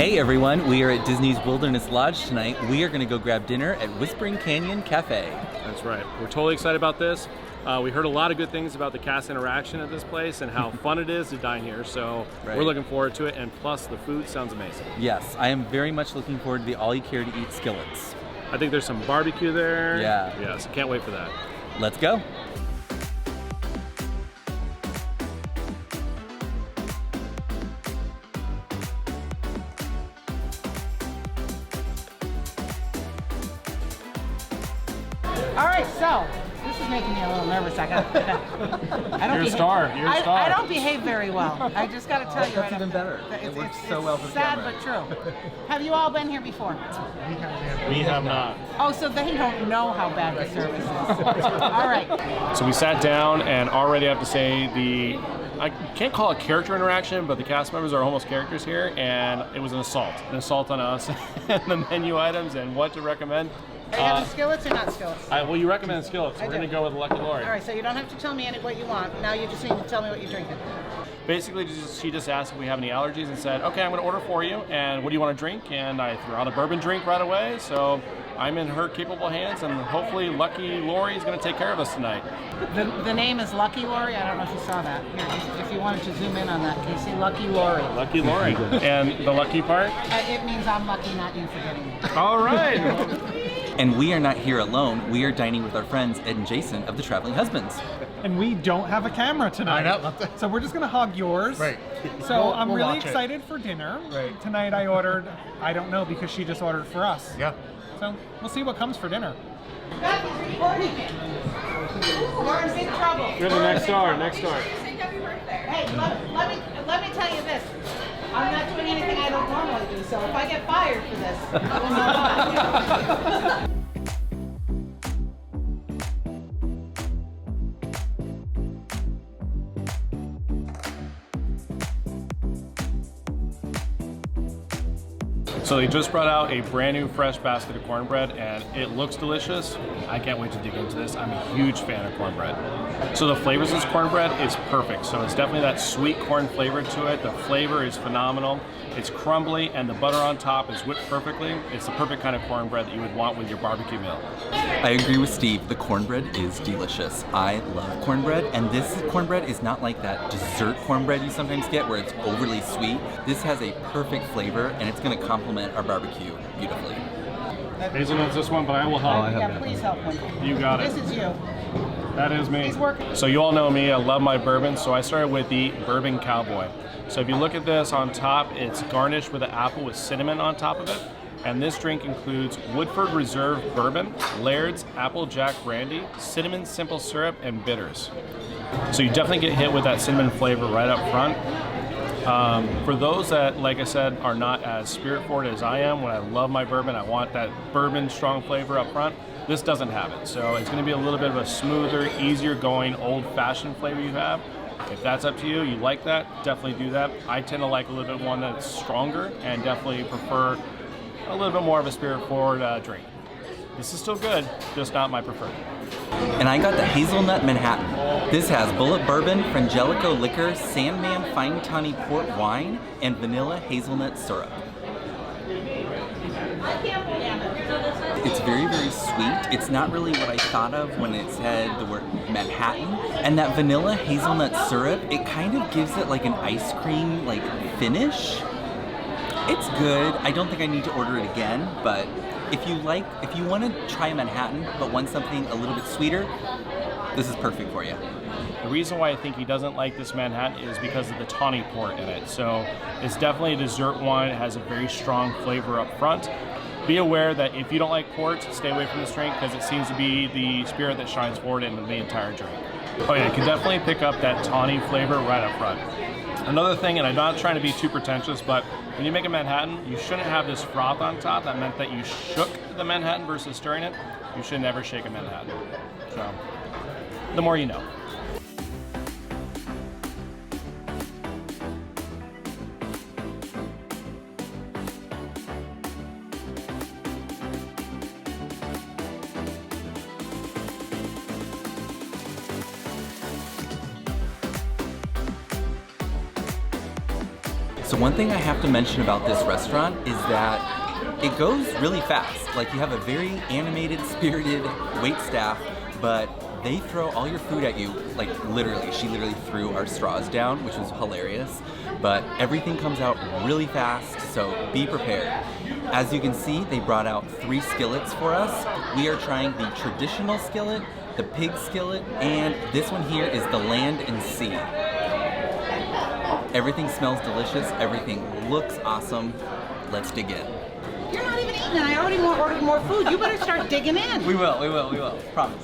Hey everyone, we are at Disney's Wilderness Lodge tonight. We are going to go grab dinner at Whispering Canyon Cafe. That's right. We're totally excited about this. We heard a lot of good things about the cast interaction at this place and how fun it is to dine here, so we're looking forward to it, and plus the food sounds amazing. Yes, I am very much looking forward to the all-you-care-to-eat skillets. I think there's some barbecue there. Yeah. Yes, can't wait for that. Let's go. All right, so this is making me a little nervous. I don't You're a star. You're a star. I don't behave very well. I just got to tell you. That's even better. It works so well for the sad camera. but true. Have you all been here before? We have not. Oh, so they don't know how bad the service is. All right. So we sat down, and already I have to say I can't call it character interaction, but the cast members are almost characters here, and it was an assault on us and the menu items and what to recommend. Are you having skillets or not skillets? Well, you recommend skillets, so we're going to go with Lucky Lori. All right, so you don't have to tell me what you want. Now you just need to tell me what you're drinking. Basically, she just asked if we have any allergies and said, okay, I'm going to order for you, and what do you want to drink? And I threw out a bourbon drink right away, so I'm in her capable hands, and hopefully Lucky Lori is going to take care of us tonight. The name is Lucky Lori. I don't know if you saw that. Here, if you wanted to zoom in on that, can you see Lucky Lori? Lucky Lori. And the lucky part? It means I'm lucky, not you for getting me. All right. And we are not here alone. We are dining with our friends Ed and Jason of the Traveling Husbands. And we don't have a camera tonight. I know. So we're just gonna hog yours. Right. So I'm we'll really watch it. excited for dinner. Right. Tonight I ordered, I don't know, because she just ordered for us. Yeah. So we'll see what comes for dinner. Beth is recording it. You're in big trouble. You're the next star, next star. Hey, let me tell you this. I'm not doing anything I don't normally do, so if I get fired for this, I will know why. So they just brought out a brand new fresh basket of cornbread, and it looks delicious. I can't wait to dig into this. I'm a huge fan of cornbread. So the flavors of this cornbread is perfect. So it's definitely that sweet corn flavor to it. The flavor is phenomenal. It's crumbly, and the butter on top is whipped perfectly. It's the perfect kind of cornbread that you would want with your barbecue meal. I agree with Steve. The cornbread is delicious. I love cornbread, and this cornbread is not like that dessert cornbread you sometimes get where it's overly sweet. This has a perfect flavor, and it's going to complement our barbecue beautifully. Hazelnut's this one, but I will help. Yeah, please help him. You got it. This is you. That is me. He's working. So you all know me, I love my bourbon, so I started with the Bourbon Cowboy. So if you look at this on top, it's garnished with an apple with cinnamon on top of it. And this drink includes Woodford Reserve Bourbon, Laird's Applejack Brandy, cinnamon simple syrup, and bitters. So you definitely get hit with that cinnamon flavor right up front. For those that, like I said, are not as spirit forward as I am, when I love my bourbon, I want that bourbon strong flavor up front. This doesn't have it. So it's gonna be a little bit of a smoother, easier going, old-fashioned flavor you have. If that's up to you, you like that, definitely do that. I tend to like a little bit one that's stronger and definitely prefer a little bit more of a spirit forward drink. This is still good, just not my preferred. And I got the Hazelnut Manhattan. This has Bullet Bourbon, Frangelico Liquor, Sandman Fine Tawny Port Wine, and Vanilla Hazelnut Syrup. It's very, very sweet. It's not really what I thought of when it said the word Manhattan. And that vanilla hazelnut syrup, it kind of gives it like an ice cream like finish. It's good. I don't think I need to order it again, but if you want to try a Manhattan but want something a little bit sweeter, this is perfect for you. The reason why I think he doesn't like this Manhattan is because of the tawny port in it. So it's definitely a dessert wine. It has a very strong flavor up front. Be aware that if you don't like port, stay away from this drink because it seems to be the spirit that shines forward in the entire drink. Oh yeah, you can definitely pick up that tawny flavor right up front. Another thing, and I'm not trying to be too pretentious, but when you make a Manhattan, you shouldn't have this froth on top. That meant that you shook the Manhattan versus stirring it. You should never shake a Manhattan. So, the more you know. So one thing I have to mention about this restaurant is that it goes really fast. Like, you have a very animated, spirited wait staff, but they throw all your food at you, like literally. She literally threw our straws down, which was hilarious. But everything comes out really fast, so be prepared. As you can see, they brought out 3 skillets for us. We are trying the traditional skillet, the pig skillet, and this one here is the land and sea. Everything smells delicious, everything looks awesome. Let's dig in. You're not even eating. I already ordered more food. You better start digging in. We will. Promise.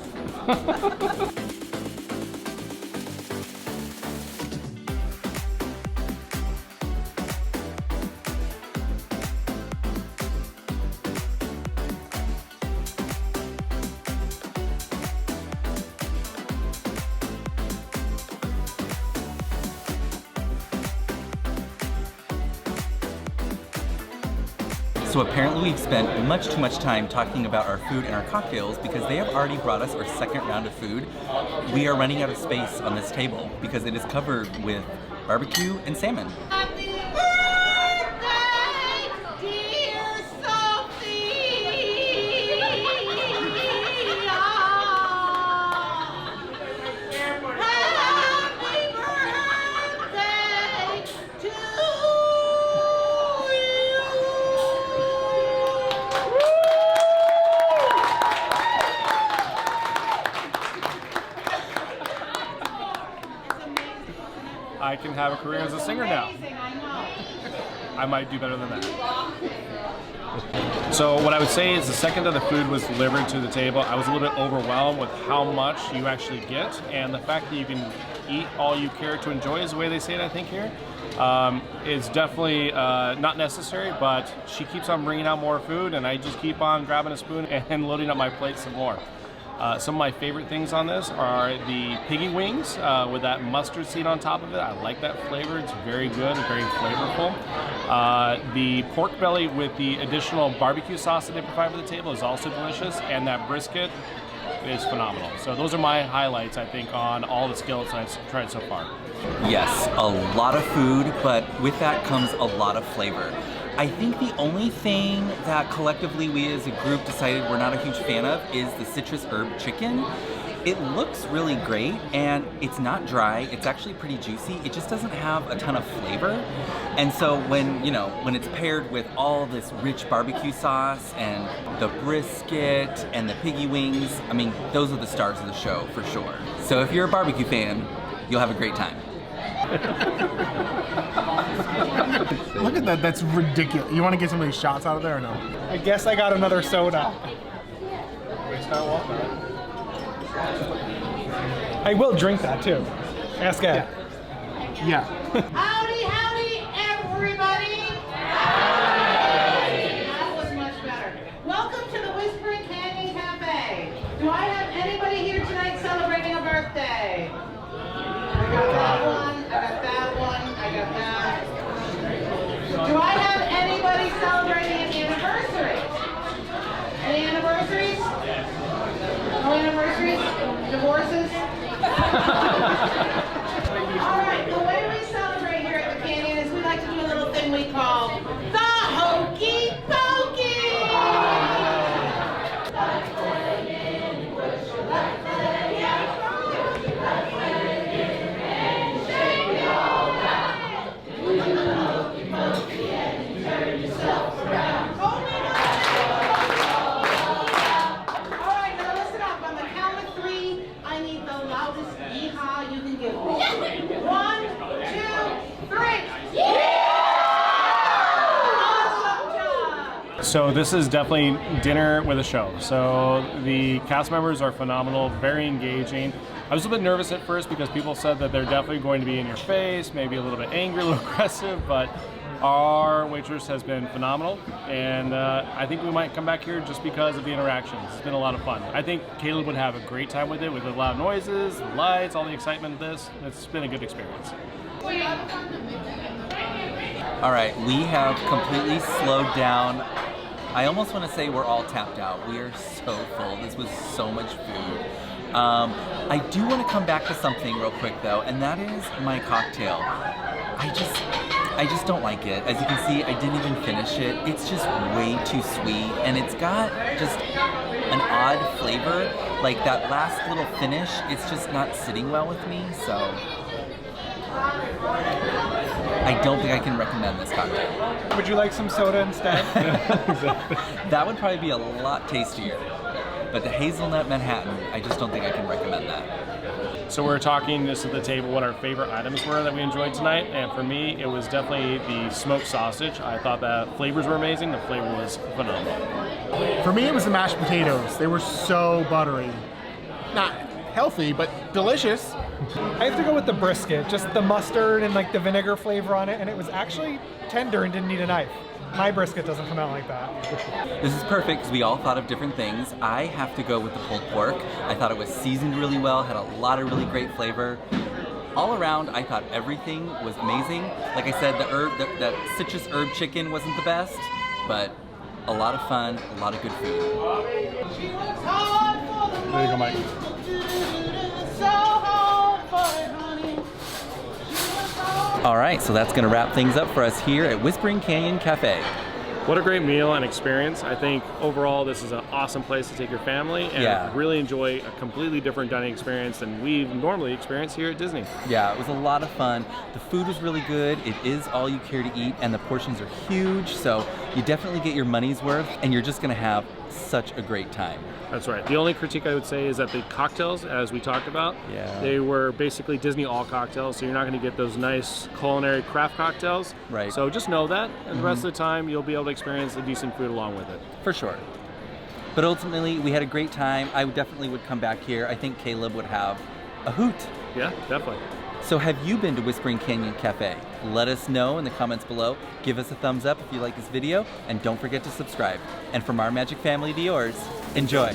So apparently we've spent much too much time talking about our food and our cocktails because they have already brought us our second round of food. We are running out of space on this table because it is covered with barbecue and salmon. Happy birthday, dear Sophie! Happy birthday to I can have a career as a singer now. I might do better than that. So what I would say is the second that the food was delivered to the table, I was a little bit overwhelmed with how much you actually get, and the fact that you can eat all you care to enjoy is the way they say it, I think, here. It's definitely not necessary, but she keeps on bringing out more food, and I just keep on grabbing a spoon and loading up my plate some more. Some of my favorite things on this are the piggy wings with that mustard seed on top of it. I like that flavor. It's very good and very flavorful. The pork belly with the additional barbecue sauce that they provide for the table is also delicious, and that brisket is phenomenal. So those are my highlights, I think, on all the skillets I've tried so far. Yes, a lot of food, but with that comes a lot of flavor. I think the only thing that collectively we as a group decided we're not a huge fan of is the citrus herb chicken. It looks really great and it's not dry, it's actually pretty juicy, it just doesn't have a ton of flavor. And so when it's paired with all this rich barbecue sauce and the brisket and the piggy wings, I mean, those are the stars of the show for sure. So if you're a barbecue fan, you'll have a great time. Look at that, that's ridiculous. You want to get some of these shots out of there or no? I guess I got another soda. I will drink that too. Ask Ed. Yeah. Howdy, howdy, everybody! Howdy! That was much better. Welcome to the Whispering Candy Cafe. Do I have anybody here tonight celebrating a birthday? I got that one, I got that one, I got that. Do I have anybody celebrating an anniversary? Any anniversaries? No anniversaries? Divorces? Alright, the way we celebrate here at the Canyon is we like to do a little thing we call the Hokey Pokey! So this is definitely dinner with a show. So the cast members are phenomenal, very engaging. I was a bit nervous at first because people said that they're definitely going to be in your face, maybe a little bit angry, a little aggressive, but our waitress has been phenomenal, and I think we might come back here just because of the interactions. It's been a lot of fun. I think Caleb would have a great time with it, with the loud noises, the lights, all the excitement of this. It's been a good experience. All right, we have completely slowed down. I almost want to say we're all tapped out. We are so full. This was so much food. I do want to come back to something real quick though, and that is my cocktail. I just don't like it. As you can see, I didn't even finish it. It's just way too sweet, and it's got just an odd flavor. Like that last little finish, it's just not sitting well with me, so I don't think I can recommend this cocktail. Would you like some soda instead? That would probably be a lot tastier. But the hazelnut Manhattan, I just don't think I can recommend that. So we're talking just at the table what our favorite items were that we enjoyed tonight, and for me it was definitely the smoked sausage. I thought the flavors were amazing, the flavor was phenomenal. For me, it was the mashed potatoes. They were so buttery. Not healthy, but delicious. I have to go with the brisket, just the mustard and like the vinegar flavor on it, and it was actually tender and didn't need a knife. My brisket doesn't come out like that. This is perfect because we all thought of different things. I have to go with the pulled pork. I thought it was seasoned really well, had a lot of really great flavor. All around, I thought everything was amazing. Like I said, that citrus herb chicken wasn't the best, but a lot of fun, a lot of good food. There you go, Mike. All right, so that's gonna wrap things up for us here at Whispering Canyon Cafe. What a great meal and experience. I think overall this is an awesome place to take your family and really enjoy a completely different dining experience than we normally experience here at Disney. Yeah, it was a lot of fun. The food was really good. It is all you care to eat, and the portions are huge, so you definitely get your money's worth, and you're just gonna have such a great time. That's right. The only critique I would say is that the cocktails, as we talked about, they were basically Disney all cocktails, so you're not going to get those nice culinary craft cocktails. Right. So just know that, and the rest of the time you'll be able to experience the decent food along with it. For sure. But ultimately, we had a great time. I definitely would come back here. I think Caleb would have a hoot. Yeah, definitely. So have you been to Whispering Canyon Cafe? Let us know in the comments below. Give us a thumbs up if you like this video, and don't forget to subscribe. And from our magic family to yours, enjoy.